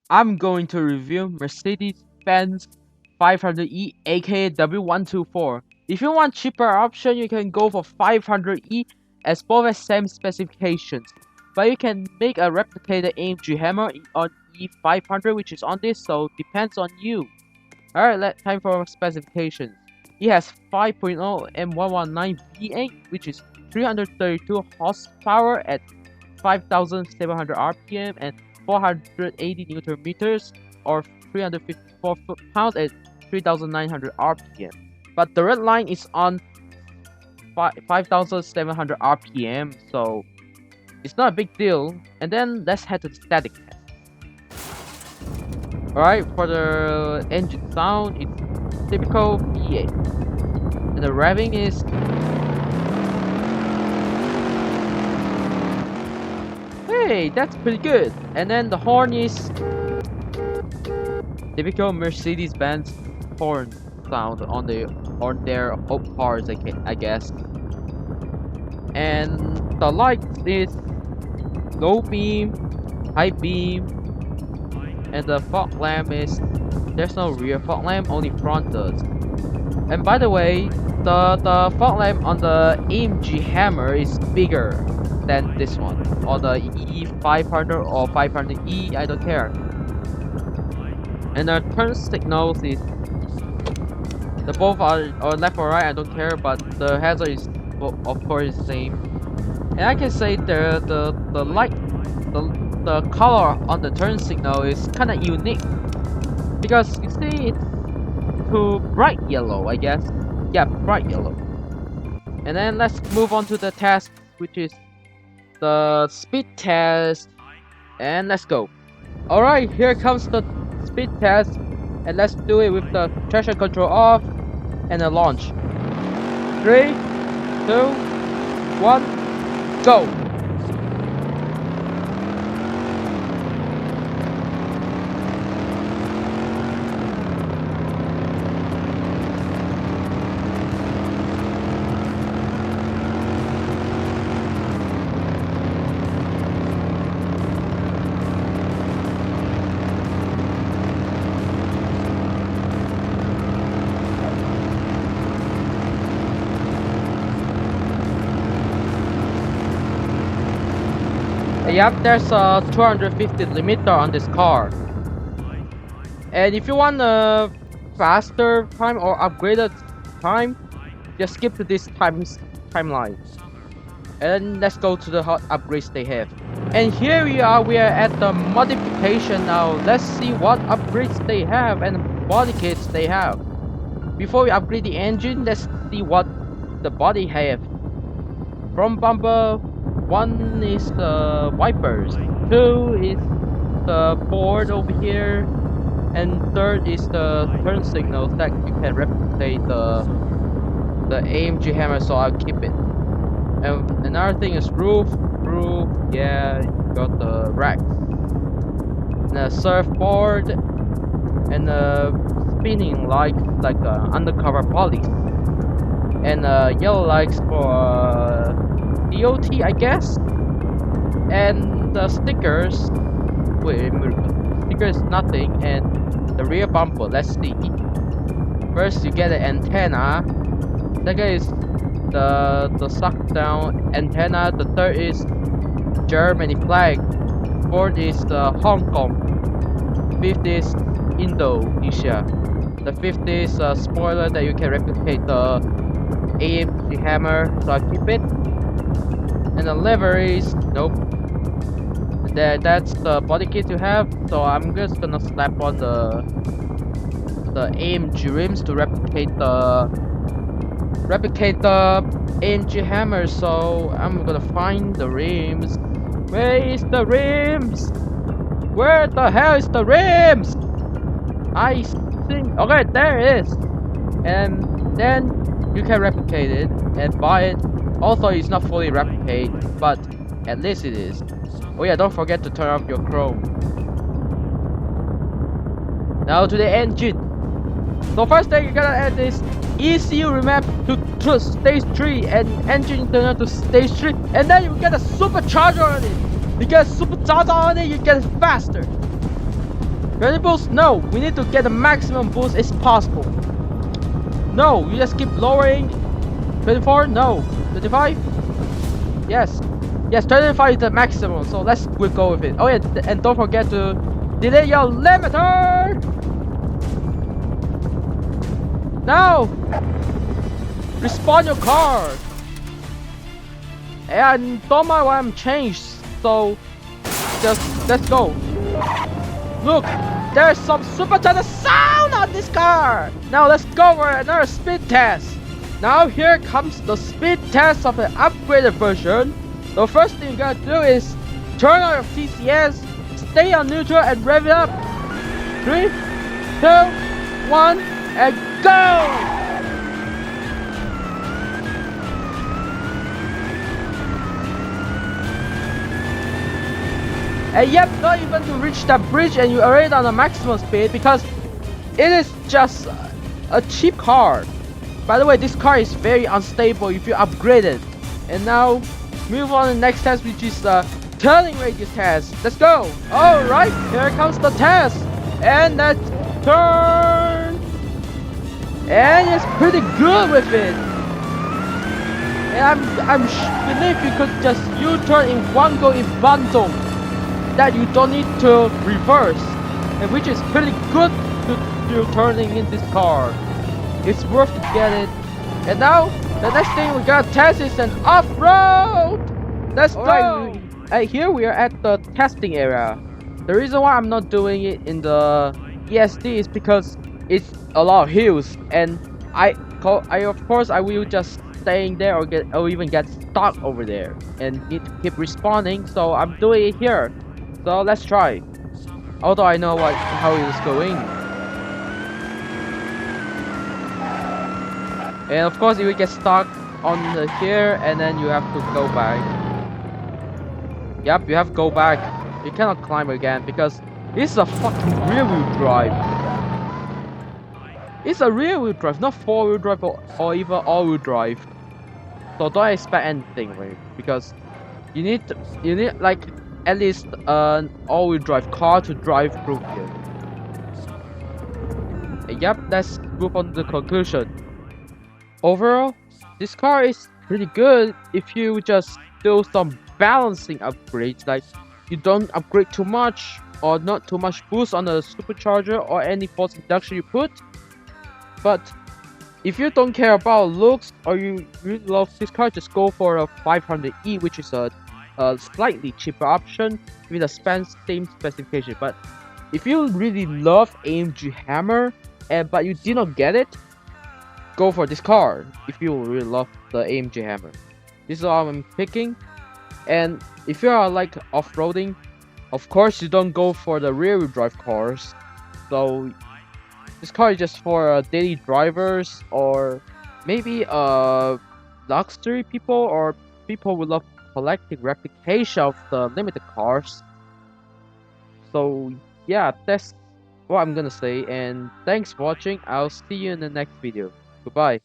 I'm going to review Mercedes-Benz 500E aka W124. If you want cheaper option, you can go for 500E as both has same specifications. But you can make a replicated AMG Hammer on E500 which is on this, so depends on you. Alright, time for specifications. It has 5.0 M119 V8 which is 332 horsepower at 5,700 RPM and 480 Newton meters or 354 foot-pounds at 3,900 RPM. But the red line is on 5,700 RPM, so it's not a big deal. And then let's head to the static test. Alright, for the engine sound, it's typical V8. And the revving is hey, that's pretty good. And then the horn is typical Mercedes-Benz horn sound on their cars, I guess. And the light is low beam, high beam, and the fog lamp is there's no rear fog lamp, only front does. And by the way, the fog lamp on the AMG Hammer is bigger than this one, or the E500 or 500E, I don't care. And the turn signals is the both are left or right, I don't care, but the hazard is of course the same. And I can say the light the color on the turn signal is kinda unique. Because you see it's to bright yellow, I guess. Yeah, bright yellow. And then let's move on to the test, which is the speed test. And let's go. Alright, here comes the speed test. And let's do it with the traction control off and a launch. 3, 2, 1, go! Yep, there's a 250 limiter on this car. And if you want a faster time or upgraded time, just skip to this timeline. And let's go to the hot upgrades they have. And here we are at the modification now. Let's see what upgrades they have and body kits they have. Before we upgrade the engine, let's see what the body have. Front bumper, 1 is the wipers, 2 is the board over here, and 3rd is the turn signals that you can replicate the AMG Hammer, so I'll keep it. And another thing is roof, yeah, you got the racks, and a surfboard, and a spinning light like undercover police, and yellow lights for DOT, I guess. And the stickers, wait, stickers nothing. And the rear bumper, let's see. First you get an antenna, second is the suck down antenna, the third is Germany flag, fourth is the Hong Kong, fifth is Indonesia, the fifth is a spoiler that you can replicate the AMG Hammer, so I keep it. And the liveries, nope. That's the body kit you have, so I'm just gonna slap on the AMG rims to replicate the AMG Hammer. So I'm gonna find the rims. Where is the rims? Where the hell is the rims? I think, okay, there it is. And then you can replicate it and buy it. Also, it's not fully replicate, but at least it is. Oh yeah, don't forget to turn off your chrome. Now to the engine. So first thing you gotta add is ECU remap to stage 3 and engine internal to stage 3, and then you get a supercharger on it. You get a supercharger on it, you get it faster. 20 boost? No, we need to get the maximum boost as possible. No, you just keep lowering. 24? No. 25? Yes. Yes, 25 is the maximum, so we'll go with it. Oh yeah, and don't forget to delete your limiter! Now! Respawn your car! And don't mind why I'm changed, so just let's go. Look, there's some supercharger sound on this car! Now let's go for another speed test. Now here comes the speed test of the upgraded version. The first thing you gotta do is turn on your TCS, stay on neutral and rev it up. 3, 2, 1, and go! And yep, not even to reach that bridge and you already on the maximum speed because it is just a cheap car. By the way, this car is very unstable if you upgrade it. And now, move on to the next test, which is the turning radius test. Let's go! Alright, here comes the test. And let's turn. And it's pretty good with it. And I believe you could just U-turn in one go in bundle. That you don't need to reverse, and which is pretty good to turning in this car. It's worth to get it. And now the next thing we gotta test is an off-road. Let's go. Here we are at the testing area. The reason why I'm not doing it in the ESD is because it's a lot of hills, and of course I will just staying there or even get stuck over there and need to keep respawning. So I'm doing it here. So let's try. Although I know how it is going. And of course you will get stuck on here and then you have to go back. Yep, you have to go back. You cannot climb again because this is a fucking rear wheel drive. It's a rear wheel drive, not 4-wheel drive or even all-wheel drive. So don't expect anything really, because you need like at least an all-wheel drive car to drive through here. Yep, let's move on to the conclusion. Overall, this car is pretty good if you just do some balancing upgrades, like you don't upgrade too much or not too much boost on the supercharger or any force reduction you put. But if you don't care about looks or you really love this car, just go for a 500E, which is a slightly cheaper option with the same specification. But if you really love AMG Hammer but you did not get it, go for this car if you really love the AMG Hammer. This is all I'm picking. And if you are like off-roading, of course you don't go for the rear-wheel drive cars. So this car is just for daily drivers or maybe luxury people or people who love collecting replication of the limited cars. So yeah, that's what I'm gonna say, and thanks for watching. I'll see you in the next video. Goodbye.